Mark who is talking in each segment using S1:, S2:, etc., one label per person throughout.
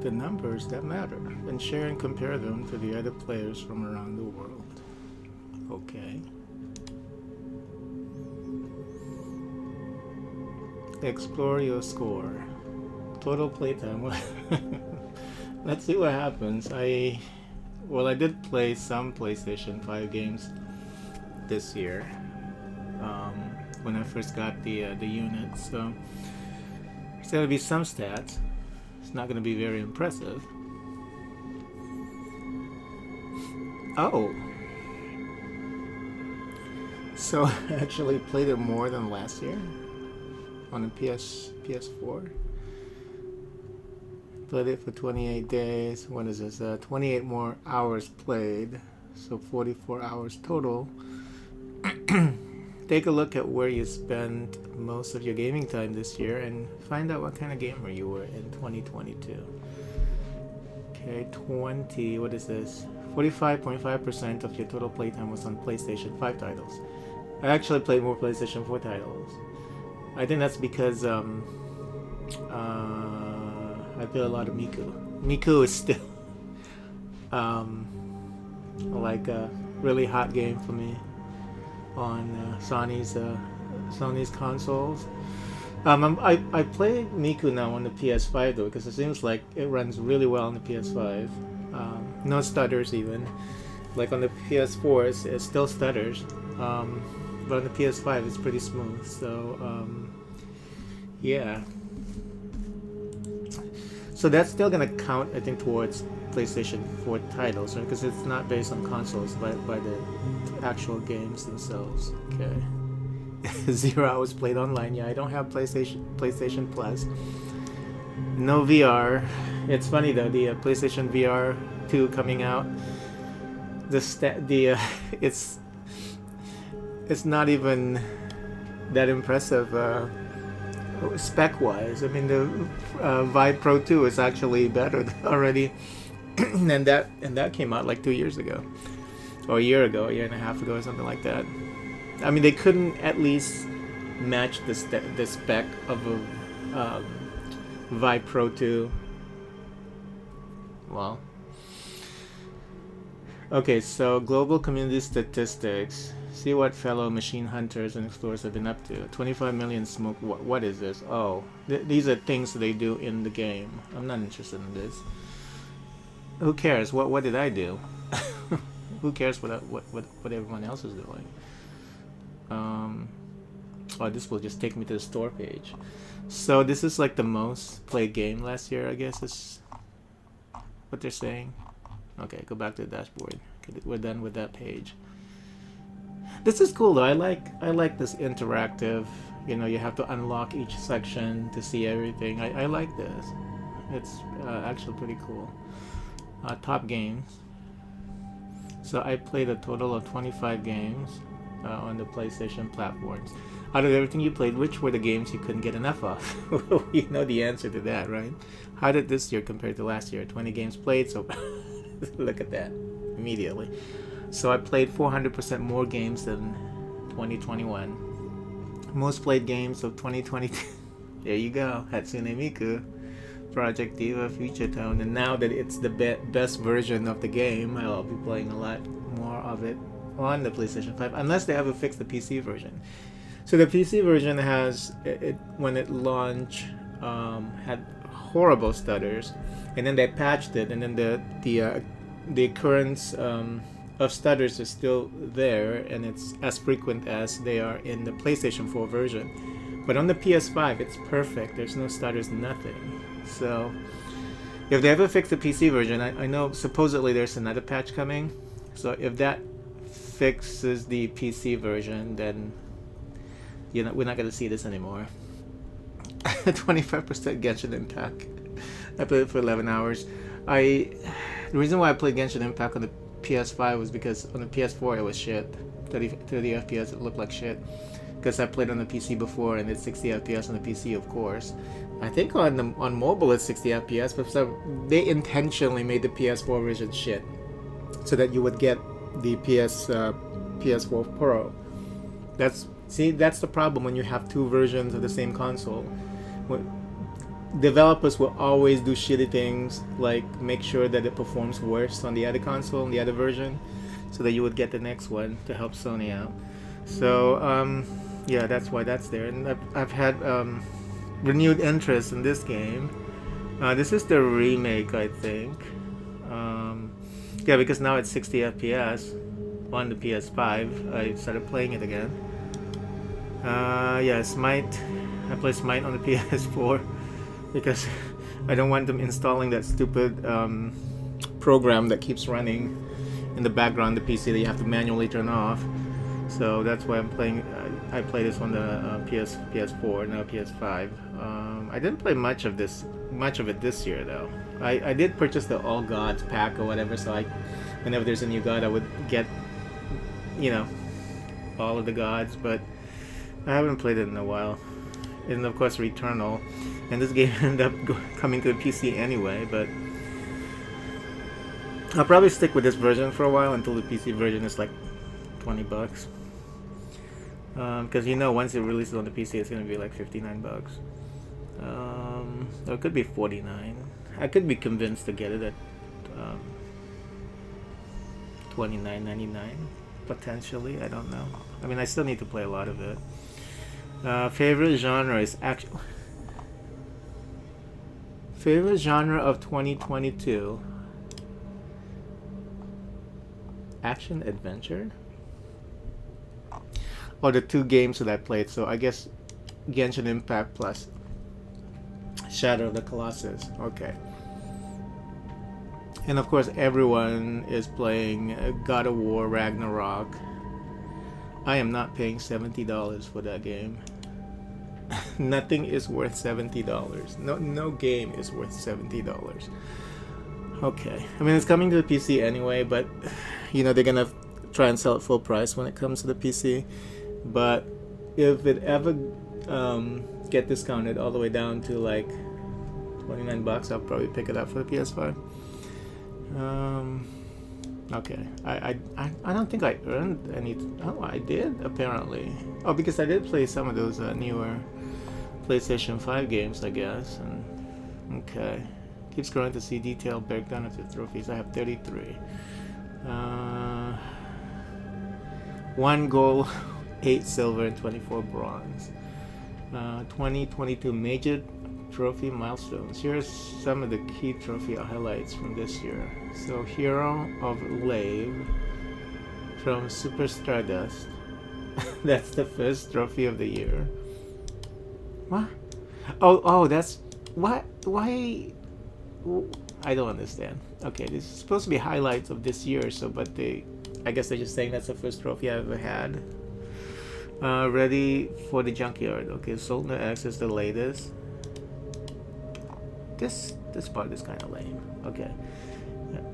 S1: the numbers that matter and share and compare them to the other players from around the world. Okay. Explore your score. Total playtime. Let's see what happens. I did play some PlayStation 5 games this year um, when I first got the unit. So there's gonna be some stats. It's not gonna be very impressive. Oh, so I actually played it more than last year on the PS4. Played it for 28 days. What is this? 28 more hours played, so 44 hours total. Take a look at where you spent most of your gaming time this year and find out what kind of gamer you were in 2022. Okay, what is this? 45.5% of your total playtime was on PlayStation 5 titles. I actually played more PlayStation 4 titles. I think that's because I play a lot of Miku. Miku is still like a really hot game for me on Sony's consoles. I play Miku now on the PS5 though because it seems like it runs really well on the PS5. No stutters even. Like on the PS4, it still stutters, but on the PS5 it's pretty smooth. So yeah. So that's still gonna count, I think, towards PlayStation 4 titles, right? Because it's not based on consoles, but by the actual games themselves. Okay. 0 hours played online. Yeah, I don't have PlayStation Plus. No VR. It's funny though. The PlayStation VR 2 coming out. It's not even that impressive. Spec-wise, I mean the Vive Pro 2 is actually better already, and that came out like 2 years ago, or a year and a half ago, or something like that. I mean, they couldn't at least match the spec of a Vive Pro 2. Well, okay, so global community statistics. See what fellow machine hunters and explorers have been up to. 25 million smoke. What is this? Oh, these are things they do in the game. I'm not interested in this. Who cares? What did I do? Who cares what everyone else is doing? Oh, this will just take me to the store page. So this is like the most played game last year, I guess is what they're saying. Okay, go back to the dashboard. Okay, we're done with that page. This is cool though. I like this interactive. You know, you have to unlock each section to see everything. I like this. It's actually pretty cool. Top games. So I played a total of 25 games on the PlayStation platforms. Out of everything you played, which were the games you couldn't get enough of? You know the answer to that, right? How did this year compare to last year? 20 games played, so look at that immediately. So I played 400% more games than 2021. Most played games of 2022. There you go, Hatsune Miku, Project Diva, Future Tone, and now that it's the best version of the game, I'll be playing a lot more of it on the PlayStation 5, unless they ever fix the PC version. So the PC version has it when it launched had horrible stutters, and then they patched it, and then the occurrence of stutters is still there, and it's as frequent as they are in the PlayStation 4 version. But on the PS5, it's perfect. There's no stutters, nothing. So if they ever fix the PC version, I know supposedly there's another patch coming. So if that fixes the PC version, then we're not gonna see this anymore. 25% Genshin Impact. I played it for 11 hours. The reason why I played Genshin Impact on the PS5 was because on the PS4 it was shit. 30 FPS, it looked like shit. Because I played on the PC before and it's 60 FPS on the PC, of course. I think on mobile it's 60 FPS, but they intentionally made the PS4 version shit so that you would get the PS4 Pro. That's the problem when you have two versions of the same console. developers will always do shitty things, like make sure that it performs worse on the other console, on the other version, so that you would get the next one to help Sony out. So yeah, that's why that's there. And I've had renewed interest in this game. This is the remake, I think. Yeah, because now it's 60 FPS on the PS5. I started playing it again. Yeah, Smite. I play Smite on the PS4 because I don't want them installing that stupid program that keeps running in the background the PC that you have to manually turn off. So that's why I'm playing. I play this on the PS4, now PS5. I didn't play much of it this year though. I did purchase the All Gods pack or whatever, so whenever there's a new god, I would get, all of the gods. But I haven't played it in a while. And of course, Returnal, and this game ended up coming to a PC anyway. But I'll probably stick with this version for a while until the PC version is like $20. Because once it releases on the PC, it's gonna be like $59. Or it could be $49. I could be convinced to get it at $29.99 potentially. I don't know. I mean, I still need to play a lot of it. Favorite genre is action. Favorite genre of 2022. Action adventure. Or the two games that I played. So I guess Genshin Impact plus Shadow of the Colossus. Okay. And of course, everyone is playing God of War Ragnarok. I am not paying $70 for that game. Nothing is worth $70. No game is worth $70. Okay. I mean, it's coming to the PC anyway, but they're gonna try and sell it full price when it comes to the PC. But if it ever get discounted all the way down to like $29, I'll probably pick it up for the PS5. Okay. I don't think I earned any. Oh, I did apparently. Oh, because I did play some of those newer PlayStation 5 games, I guess. And okay. Keep scrolling to see detailed breakdown of the trophies. I have 33. 1 gold, 8 silver, and 24 bronze. 2022 major trophy milestones. Here's some of the key trophy highlights from this year. So, Hero of Lave from Super Stardust. That's the first trophy of the year. What? Oh, that's what? Why? I don't understand. Okay, this is supposed to be highlights of this year, I guess they're just saying that's the first trophy I've ever had. Ready for the junkyard. Okay, Sultan X is the latest. This part is kind of lame. Okay.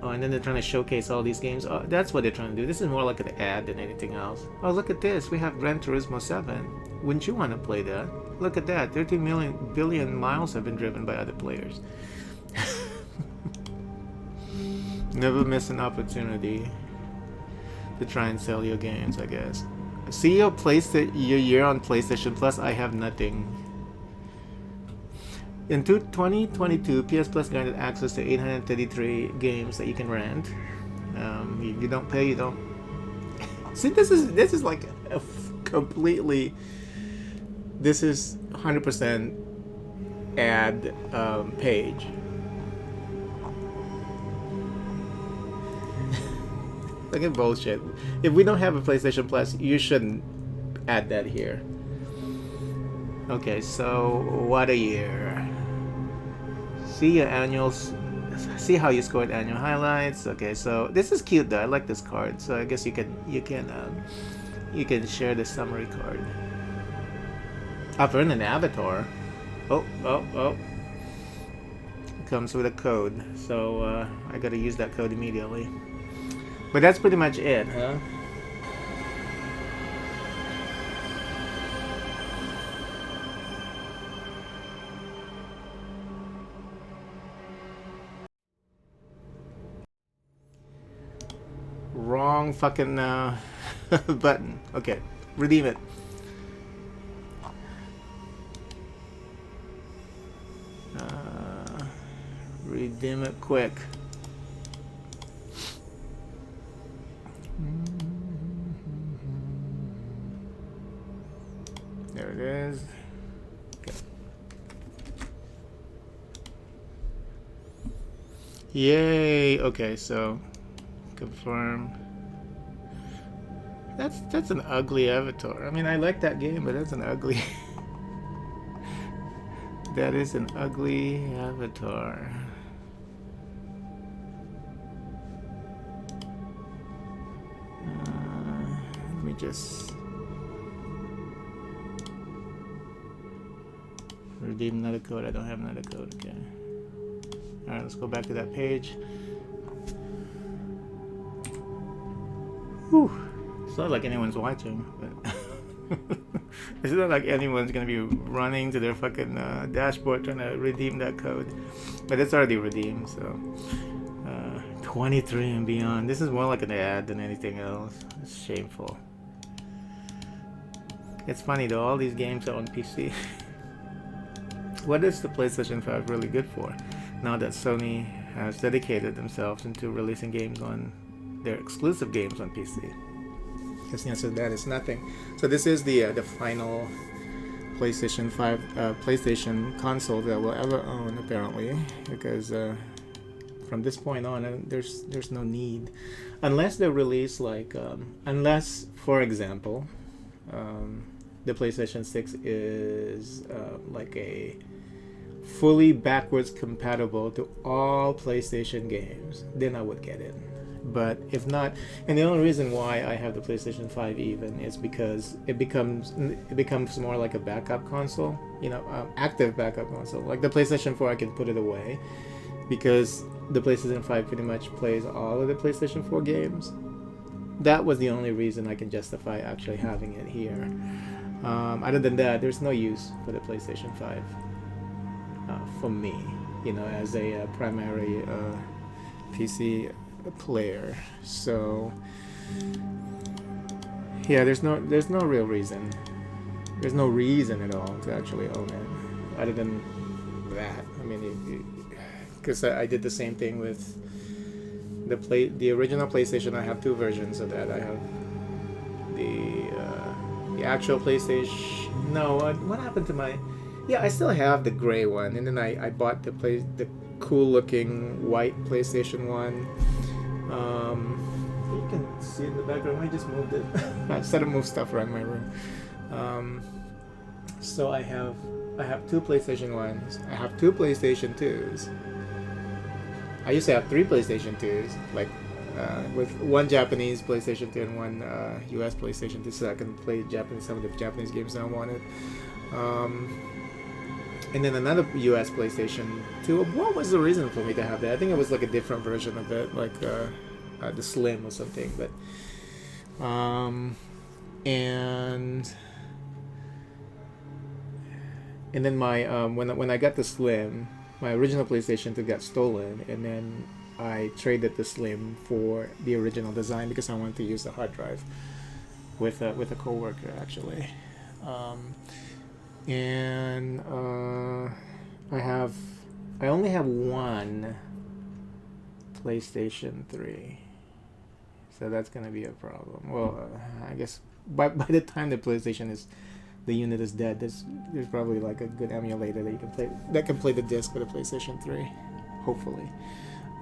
S1: Oh, and then they're trying to showcase all these games. Oh, that's what they're trying to do. This is more like an ad than anything else. Oh, look at this. We have Gran Turismo 7. Wouldn't you want to play that? Look at that. 13 billion miles have been driven by other players. Never miss an opportunity to try and sell your games, I guess. See your year on PlayStation Plus. I have nothing. In 2022, PS Plus granted access to 833 games that you can rent. If you don't pay, you don't. See, this is like a completely. This is 100% ad page. Look at bullshit. If we don't have a PlayStation Plus, you shouldn't add that here. Okay, so what a year. See your annuals. See how you scored annual highlights. Okay, so this is cute though. I like this card. So I guess you can share the summary card. I've earned an avatar. Oh. It comes with a code. So I gotta use that code immediately. But that's pretty much it, huh? Wrong fucking button. Okay, redeem it. redeem it quick. There it is. Okay. Yay! Okay, so confirm. That's an ugly avatar. I mean, I like that game, but that's an ugly. That is an ugly avatar. Let me just redeem another code. I don't have another code. Okay. All right, let's go back to that page. Whew. It's not like anyone's watching, but it's not like anyone's gonna be running to their fucking dashboard trying to redeem that code. But it's already redeemed, so 23 and beyond. This is more like an ad than anything else. It's shameful. It's funny though, all these games are on PC. What is the PlayStation 5 really good for? Now that Sony has dedicated themselves into releasing games on their exclusive games on PC. Because the answer to that is nothing. So this is the final PlayStation 5 PlayStation console that we'll ever own, apparently, because from this point on, there's no need, unless they release like unless, for example, the PlayStation 6 is like a fully backwards compatible to all PlayStation games, then I would get it. But if not, and the only reason why I have the PlayStation 5 even is because it becomes more like a backup console, you know, active backup console. Like the PlayStation 4, I can put it away because the PlayStation 5 pretty much plays all of the PlayStation 4 games. That was the only reason I can justify actually having it here. Other than that, there's no use for the PlayStation 5 for me, you know, as a primary PC player. So yeah, there's no real reason. There's no reason at all to actually own it, other than that. I mean, because I did the same thing with the original PlayStation. I have two versions of that. I have the actual PlayStation. No, what happened to my? Yeah, I still have the gray one, and then I bought the cool looking white PlayStation 1. You can see it in the background. I just moved it. I started to move stuff around my room. So I have two PlayStation 1s. I have two PlayStation 2s. I used to have three PlayStation 2s, like with one Japanese PlayStation 2 and one US PlayStation 2, so I can play some of the Japanese games I wanted. And then another US PlayStation 2. What was the reason for me to have that? I think it was like a different version of it, like the Slim or something. But and then my when I got the Slim, my original PlayStation 2 got stolen, and then I traded the Slim for the original design because I wanted to use the hard drive with a coworker actually. And I only have one PlayStation 3, so that's gonna be a problem. Well, I guess by the time the unit is dead, there's probably like a good emulator that can play the disc with a PlayStation 3, hopefully.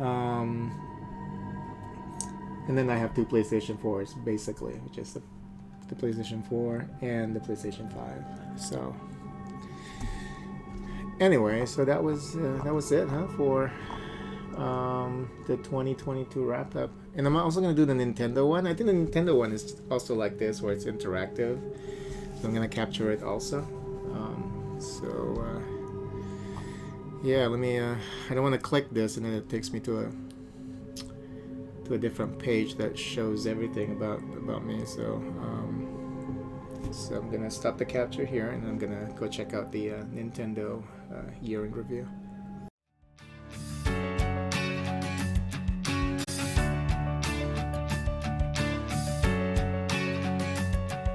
S1: And then I have two PlayStation 4s basically, which is the PlayStation 4 and the PlayStation 5. So anyway, so that was it, for the 2022 wrap up. And I'm also gonna do the Nintendo one. I think the Nintendo one is also like this, where it's interactive. So I'm gonna capture it also. Yeah, let me. I don't want to click this, and then it takes me to a different page that shows everything about me. So I'm gonna stop the capture here, and I'm gonna go check out the Nintendo year in review.